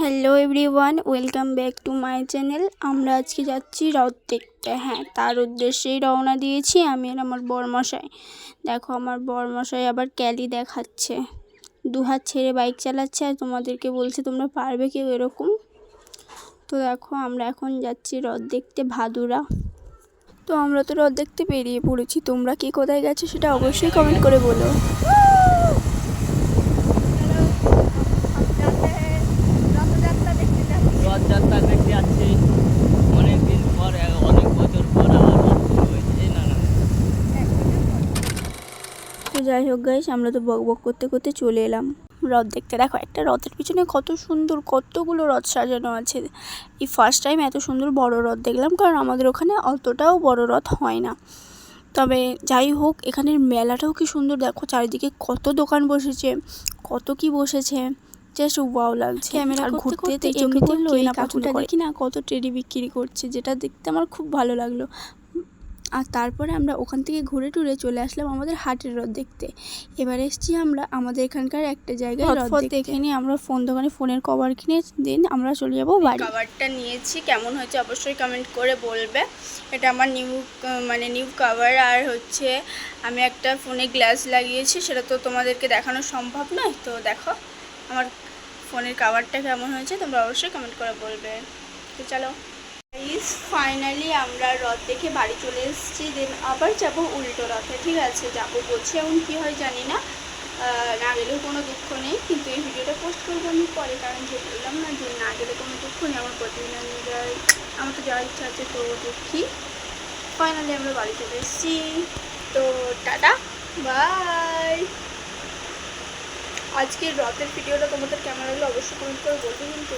Hello everyone, welcome back to my channel. আমরা আজকে যাচ্ছি রথ দেখতে। হ্যাঁ, তার উদ্দেশ্যেই রওনা দিয়েছি আমি আর আমার বরমশাই। দেখো, আমার বরমশাই আবার ক্যালি দেখাচ্ছে, দুহাত ছেড়ে বাইক চালাচ্ছে আর তোমাদেরকে বলছে তোমরা পারবে কেউ এরকম। তো দেখো, আমরা এখন যাচ্ছি রথ দেখতে ভাদুরা। তো আমরা তো রথ দেখতে বেরিয়ে পড়েছি। তোমরা কে কোথায় গেছো সেটা অবশ্যই কমেন্ট করে বলো। রথযাত্রা দেখতে যাচ্ছি অনেকদিন পর, অনেক বছর পর আবার রথ শুরু হয়েছে। তো যাই হোক গাইস, আমরা তো বক বক করতে করতে চলে এলাম রথ দেখতে। দেখো, একটা রথের পিছনে কত সুন্দর কতগুলো রথ সাজানো আছে। এই ফার্স্ট টাইম এত সুন্দর বড় রথ দেখলাম, কারণ আমাদের ওখানে অতটাও বড় রথ হয় না। তবে যাই হোক, এখানের মেলাটাও কি সুন্দর। দেখো চারিদিকে কত দোকান বসেছে, কত কি বসেছে, জাস্ট ওয়াও লাগছে। ক্যামেরা করতে করতে চোখে পড়লো এই কাকুটা দেখি না কত টেডি বিক্রি করছে, যেটা দেখতে আমার খুব ভালো লাগলো। আর তারপরে আমরা ওখান থেকে ঘুরে টুরে চলে আসলাম আমাদের হাটের রথ দেখতে। এবার এসছি আমরা আমাদের এখানকার একটা জায়গায় রথ দেখে নিয়ে আমরা ফোনের কভার কিনে দিন আমরা চলে যাবো বাড়ি। কভারটা নিয়েছি, কেমন হয়েছে অবশ্যই কমেন্ট করে বলবে। এটা আমার নিউ কভার। আর হচ্ছে আমি একটা ফোনে গ্লাস লাগিয়েছি, সেটা তো তোমাদেরকে দেখানো সম্ভব নয়। তো দেখো আমার ফোনের কভারটা কেমন হয়েছে তোমরা অবশ্যই কমেন্ট করে বলবে। তো চলো ফাইনালি আমরা রথ দেখে বাড়ি চলে এসেছি। দেন আবার যাব উল্টো রথে। ঠিক আছে, যাবো বলছি, এখন কী হয় জানি না, না গেলেও কোনো দুঃখ নেই, কিন্তু এই ভিডিওটা পোস্ট করবো আমি পরে, কারণ যে বললাম না যে না গেলে কোনো দুঃখ নেই। আমার প্রতিদিন আমার তো যাওয়ার ইচ্ছা আছে, তো দুঃখী। ফাইনালি আমরা বাড়ি চলে এসেছি। তো টাটা, বাই। আজকের রথের ভিডিওটা তোমাদের কেমন লাগলো অবশ্যই কমেন্ট করে বলবে কিন্তু।